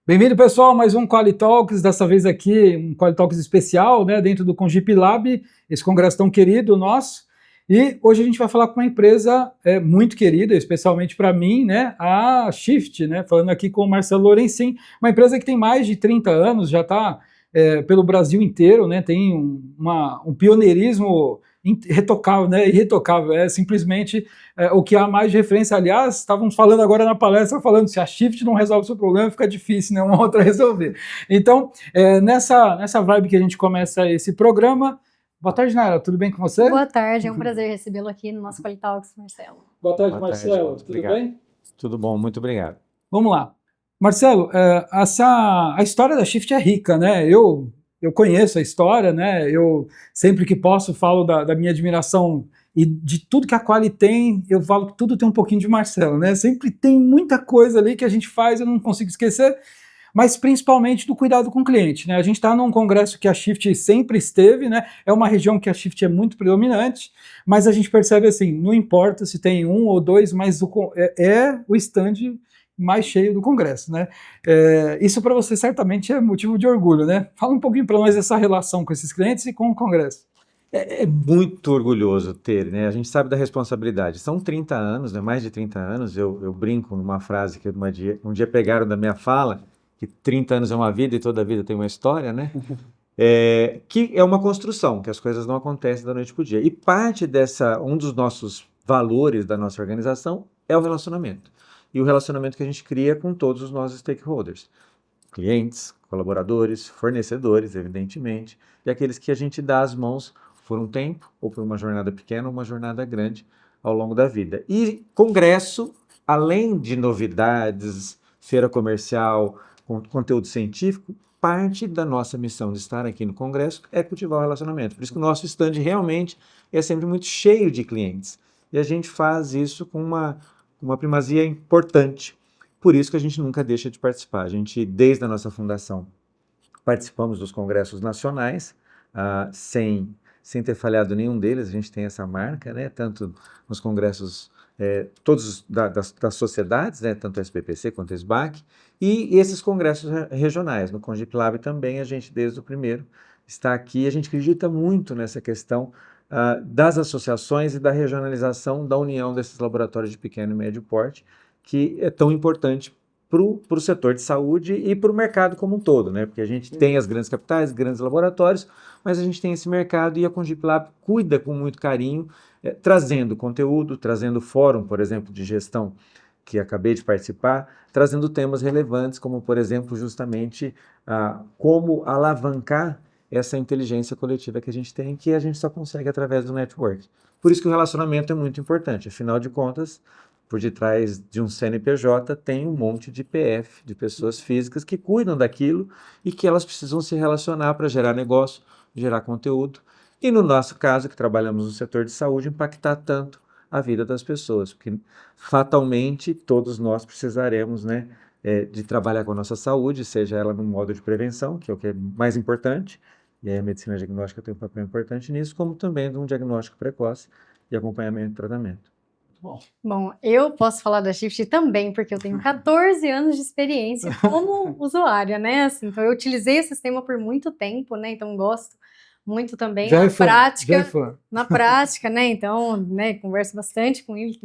Bem-vindo, pessoal, a mais um Quali Talks, dessa vez aqui um Quali Talks especial, né, dentro do Congip Lab, esse congresso tão querido nosso. E hoje a gente vai falar com uma empresa muito querida, especialmente para mim, né, a Shift, né, falando aqui com o Marcelo Lorencin, uma empresa que tem mais de 30 anos, já está pelo Brasil inteiro, né, tem um pioneirismo irretocável, né, irretocável, é simplesmente o que há mais de referência. Aliás, estávamos falando agora na palestra, falando se a Shift não resolve o seu problema, fica difícil, né, uma outra resolver. Então, nessa vibe que a gente começa esse programa. Boa tarde, Nara, tudo bem com você? Boa tarde, é um prazer recebê-lo aqui no nosso Quali Talks, Marcelo. Boa tarde, Boa Marcelo, tarde, tudo obrigado. bem? Tudo bom, muito obrigado. Vamos lá. Marcelo, a história da Shift é rica, né? Eu conheço a história, né? Eu sempre que posso falo da minha admiração e de tudo que a Quali tem, eu falo que tudo tem um pouquinho de Marcelo, né? Sempre tem muita coisa ali que a gente faz, eu não consigo esquecer, mas principalmente do cuidado com o cliente, né? A gente está num congresso que a Shift sempre esteve, né? É uma região que a Shift é muito predominante, mas a gente percebe assim, não importa se tem um ou dois, mas o stand mais cheio do congresso, né? Isso para você certamente é motivo de orgulho, né? Fala um pouquinho para nós dessa relação com esses clientes e com o congresso. É muito orgulhoso ter, né? A gente sabe da responsabilidade. São 30 anos, né? Mais de 30 anos. Eu brinco numa frase que um dia pegaram da minha fala, que 30 anos é uma vida e toda vida tem uma história, né? Que é uma construção, que as coisas não acontecem da noite para o dia. E um dos nossos valores da nossa organização é o relacionamento. E o relacionamento que a gente cria com todos os nossos stakeholders. Clientes, colaboradores, fornecedores, evidentemente, e aqueles que a gente dá as mãos por um tempo, ou por uma jornada pequena, ou uma jornada grande ao longo da vida. E congresso, além de novidades, feira comercial, conteúdo científico, parte da nossa missão de estar aqui no congresso é cultivar o relacionamento. Por isso que o nosso stand realmente é sempre muito cheio de clientes. E a gente faz isso com uma primazia importante. Por isso que a gente nunca deixa de participar. A gente, desde a nossa fundação, participamos dos congressos nacionais, sem ter falhado nenhum deles. A gente tem essa marca, né? Tanto nos congressos, todos das sociedades, né? Tanto a SBPC quanto a SBAC, e esses congressos regionais. No Congip Lab também, a gente, desde o primeiro, está aqui. A gente acredita muito nessa questão das associações e da regionalização da união desses laboratórios de pequeno e médio porte, que é tão importante para o setor de saúde e para o mercado como um todo, né? Porque a gente tem as grandes capitais, grandes laboratórios, mas a gente tem esse mercado e a Congip Lab cuida com muito carinho, trazendo conteúdo, trazendo fórum, por exemplo, de gestão, que acabei de participar, trazendo temas relevantes, como, por exemplo, justamente como alavancar essa inteligência coletiva que a gente tem, que a gente só consegue através do network. Por isso que o relacionamento é muito importante. Afinal de contas, por detrás de um CNPJ tem um monte de PF, de pessoas físicas que cuidam daquilo e que elas precisam se relacionar para gerar negócio, gerar conteúdo. E no nosso caso, que trabalhamos no setor de saúde, impactar tanto a vida das pessoas, porque fatalmente todos nós precisaremos, né, de trabalhar com a nossa saúde, seja ela no modo de prevenção, que é o que é mais importante, e aí a medicina diagnóstica tem um papel importante nisso, como também de um diagnóstico precoce e acompanhamento e tratamento. Bom, eu posso falar da Shift também, porque eu tenho 14 anos de experiência como usuária, né? Assim, então eu utilizei esse sistema por muito tempo, né? Então gosto muito também Já na é fã, prática. já é fã. Na prática, né? Então, né, converso bastante com ele,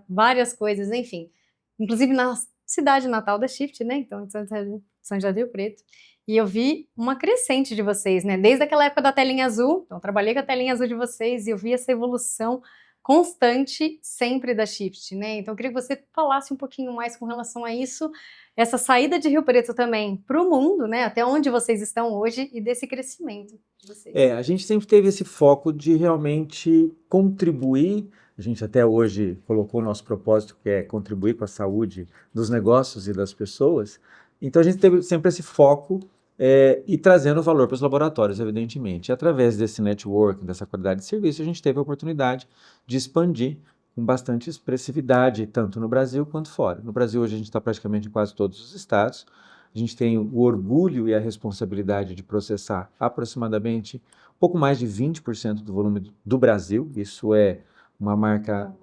várias coisas, enfim. Inclusive na cidade natal da Shift, né? Então, São José do Rio Preto. E eu vi uma crescente de vocês, né? Desde aquela época da telinha azul, então trabalhei com a telinha azul de vocês e eu vi essa evolução constante sempre da Shift, né? Então eu queria que você falasse um pouquinho mais com relação a isso, essa saída de Rio Preto também para o mundo, né? Até onde vocês estão hoje e desse crescimento de vocês. A gente sempre teve esse foco de realmente contribuir. A gente até hoje colocou o nosso propósito, que é contribuir com a saúde dos negócios e das pessoas. Então a gente teve sempre esse foco e trazendo valor para os laboratórios, evidentemente. E através desse network, dessa qualidade de serviço, a gente teve a oportunidade de expandir com bastante expressividade, tanto no Brasil quanto fora. No Brasil, hoje, a gente está praticamente em quase todos os estados. A gente tem o orgulho e a responsabilidade de processar aproximadamente um pouco mais de 20% do volume do Brasil. Isso é uma marca...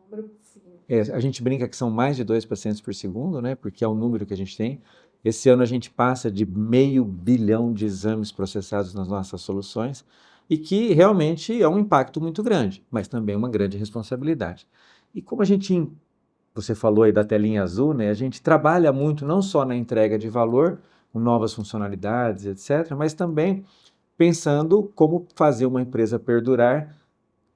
a gente brinca que são mais de 2 pacientes por segundo, né? Porque é o número que a gente tem. Esse ano a gente passa de 500 milhão de exames processados nas nossas soluções e que realmente é um impacto muito grande, mas também uma grande responsabilidade. E como você falou aí da telinha azul, né? A gente trabalha muito não só na entrega de valor, com novas funcionalidades, etc., mas também pensando como fazer uma empresa perdurar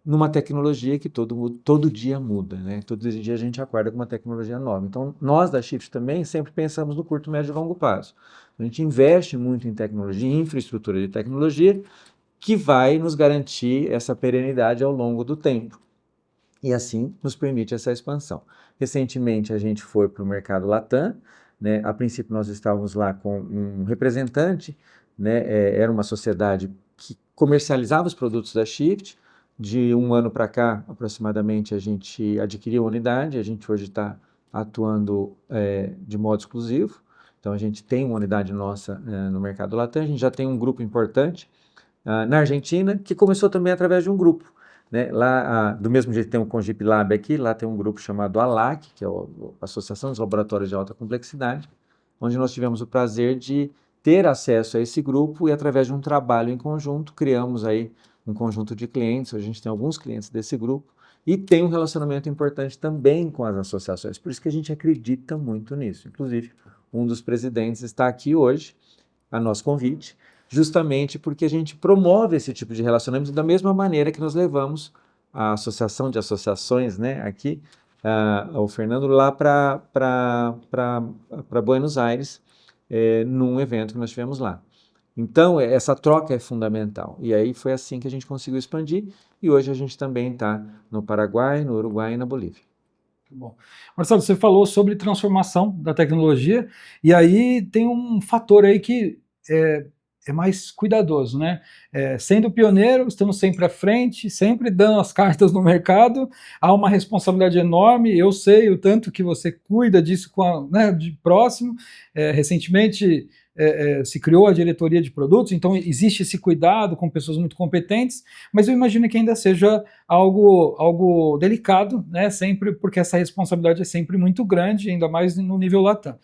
numa tecnologia que todo dia muda, né? Todo dia a gente acorda com uma tecnologia nova. Então, nós da Shift também sempre pensamos no curto, médio e longo prazo. A gente investe muito em tecnologia, em infraestrutura de tecnologia, que vai nos garantir essa perenidade ao longo do tempo. E assim nos permite essa expansão. Recentemente a gente foi para o mercado Latam, né? A princípio nós estávamos lá com um representante, né? Era uma sociedade que comercializava os produtos da Shift. De um ano para cá, aproximadamente, a gente adquiriu a unidade, a gente hoje está atuando de modo exclusivo. Então a gente tem uma unidade nossa no mercado Latam, a gente já tem um grupo importante na Argentina, que começou também através de um grupo. Né? Lá, do mesmo jeito que tem o Congip Lab aqui, lá tem um grupo chamado ALAC, que é a Associação dos Laboratórios de Alta Complexidade, onde nós tivemos o prazer de ter acesso a esse grupo e, através de um trabalho em conjunto, criamos aí um conjunto de clientes. Hoje a gente tem alguns clientes desse grupo e tem um relacionamento importante também com as associações, por isso que a gente acredita muito nisso. Inclusive, um dos presidentes está aqui hoje, a nosso convite, justamente porque a gente promove esse tipo de relacionamento da mesma maneira que nós levamos a Associação de Associações, né, aqui, o Fernando, lá para Buenos Aires, num evento que nós tivemos lá. Então, essa troca é fundamental. E aí foi assim que a gente conseguiu expandir, e hoje a gente também está no Paraguai, no Uruguai e na Bolívia. Bom, Marcelo, você falou sobre transformação da tecnologia, e aí tem um fator aí que é mais cuidadoso, né? Sendo pioneiro, estamos sempre à frente, sempre dando as cartas no mercado, há uma responsabilidade enorme, eu sei o tanto que você cuida disso né, de próximo. Recentemente se criou a diretoria de produtos, então existe esse cuidado com pessoas muito competentes, mas eu imagino que ainda seja algo delicado, né? Sempre, porque essa responsabilidade é sempre muito grande, ainda mais no nível Latam.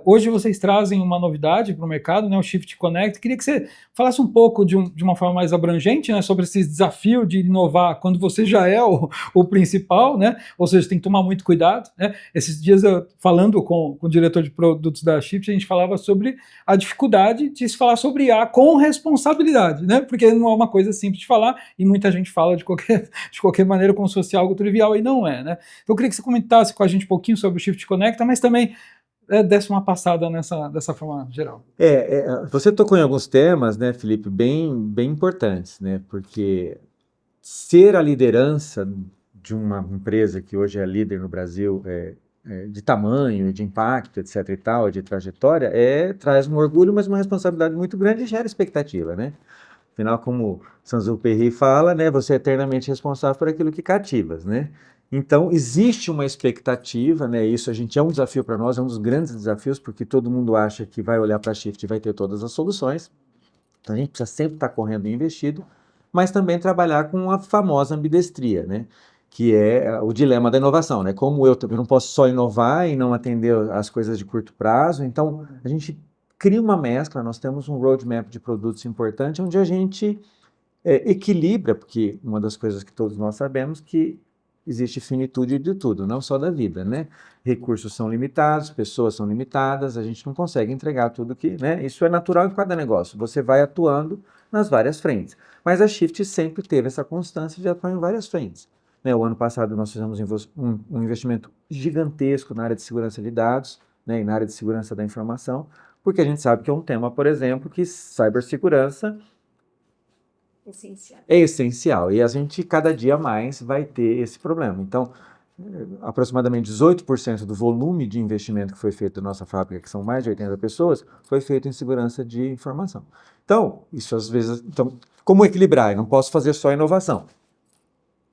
Hoje vocês trazem uma novidade para o mercado, né, o Shift Connect. Queria que você falasse um pouco de uma forma mais abrangente, né, sobre esse desafio de inovar quando você já é o principal, né, ou seja, tem que tomar muito cuidado. Né. Esses dias, falando com o diretor de produtos da Shift, a gente falava sobre a dificuldade de se falar sobre IA com responsabilidade, né, porque não é uma coisa simples de falar e muita gente fala de qualquer maneira como se fosse algo trivial, e não é. Né. Então eu queria que você comentasse com a gente um pouquinho sobre o Shift Connect, mas também desse uma passada dessa forma geral. Você tocou em alguns temas, né, Felipe, bem importantes, né, porque ser a liderança de uma empresa que hoje é líder no Brasil, de tamanho, de impacto, etc e tal, de trajetória, traz um orgulho, mas uma responsabilidade muito grande e gera expectativa, né? Afinal, como Saint-Exupéry fala, né, você é eternamente responsável por aquilo que cativas, né? Então, existe uma expectativa, né? Isso é um desafio para nós, é um dos grandes desafios, porque todo mundo acha que vai olhar para a Shift e vai ter todas as soluções. Então, a gente precisa sempre estar correndo e investido, mas também trabalhar com a famosa ambidestria, né? Que é o dilema da inovação, né? Como eu não posso só inovar e não atender as coisas de curto prazo, então a gente cria uma mescla. Nós temos um roadmap de produtos importante, onde a gente equilibra, porque uma das coisas que todos nós sabemos que existe finitude de tudo, não só da vida, né? Recursos são limitados, pessoas são limitadas, a gente não consegue entregar tudo que, né? Isso é natural em cada negócio, você vai atuando nas várias frentes. Mas a Shift sempre teve essa constância de atuar em várias frentes. Né? O ano passado nós fizemos um investimento gigantesco na área de segurança de dados, né? E na área de segurança da informação, porque a gente sabe que é um tema, por exemplo, que cibersegurança é essencial, e a gente cada dia mais vai ter esse problema. Então, aproximadamente 18% do volume de investimento que foi feito na nossa fábrica, que são mais de 80 pessoas, foi feito em segurança de informação. Então, isso às vezes... Então, como equilibrar? Eu não posso fazer só inovação.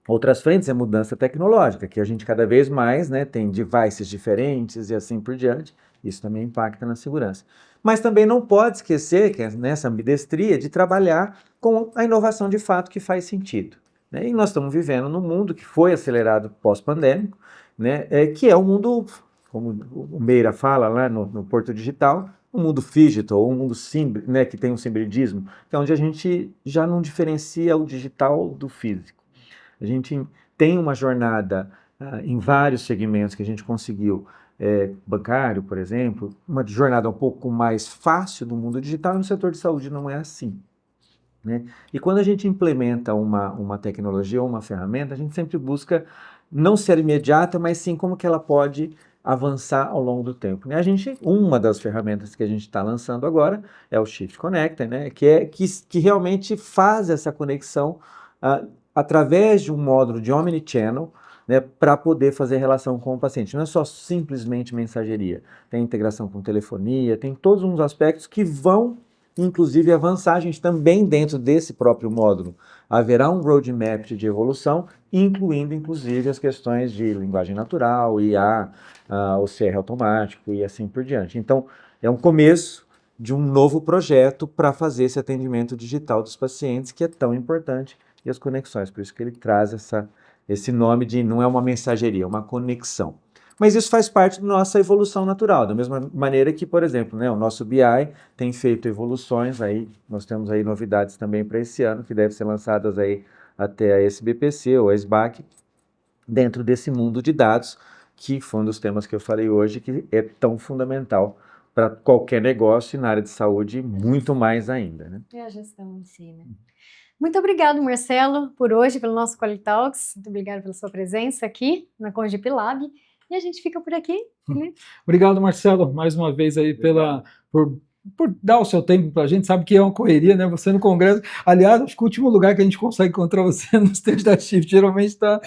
Outras frentes é mudança tecnológica, que a gente cada vez mais, né, tem devices diferentes e assim por diante. Isso também impacta na segurança. Mas também não pode esquecer que nessa ambidestria de trabalhar com a inovação de fato que faz sentido. Né? E nós estamos vivendo num mundo que foi acelerado pós-pandêmico, né, que é um mundo como o Meira fala lá no Porto Digital, um mundo phygital, ou um mundo né, que tem um hibridismo, que é onde a gente já não diferencia o digital do físico. A gente tem uma jornada em vários segmentos que a gente conseguiu, bancário, por exemplo, uma jornada um pouco mais fácil do mundo digital, e no setor de saúde não é assim, né? E quando a gente implementa uma tecnologia ou uma ferramenta, a gente sempre busca não ser imediata, mas sim como que ela pode avançar ao longo do tempo, né? Uma das ferramentas que a gente está lançando agora é o Shift Connector, né? Que realmente faz essa conexão através de um módulo de Omnichannel, né, para poder fazer relação com o paciente. Não é só simplesmente mensageria, tem integração com telefonia, tem todos uns aspectos que vão inclusive avançar. A gente também dentro desse próprio módulo haverá um roadmap de evolução, incluindo inclusive as questões de linguagem natural, IA, OCR automático e assim por diante. Então, é um começo de um novo projeto para fazer esse atendimento digital dos pacientes, que é tão importante, e as conexões, por isso que ele traz esse nome de, não é uma mensageria, é uma conexão. Mas isso faz parte da nossa evolução natural, da mesma maneira que, por exemplo, né, o nosso BI tem feito evoluções, aí nós temos aí novidades também para esse ano, que devem ser lançadas aí até a SBPC ou a SBAC, dentro desse mundo de dados, que foi um dos temas que eu falei hoje, que é tão fundamental para qualquer negócio e na área de saúde, muito mais ainda, né? É a gestão em si, né? Muito obrigado, Marcelo, por hoje, pelo nosso Quality Talks. Muito obrigado pela sua presença aqui na Congip Lab. E a gente fica por aqui, Felipe. Obrigado, Marcelo, mais uma vez aí por dar o seu tempo para a gente. Sabe que é uma correria, né? Você no congresso. Aliás, acho que o último lugar que a gente consegue encontrar você no stand da Shift geralmente está.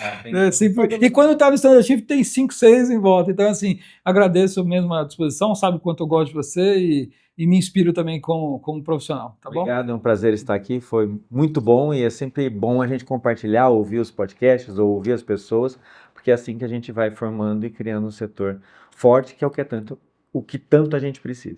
E quando está no stand da Shift, tem 5, 6 em volta. Então, assim, agradeço mesmo a disposição. Sabe o quanto eu gosto de você e me inspiro também como profissional. Tá bom? Obrigado, é um prazer estar aqui. Foi muito bom e é sempre bom a gente compartilhar, ouvir os podcasts ou ouvir as pessoas, porque é assim que a gente vai formando e criando um setor forte, que é o que tanto a gente precisa.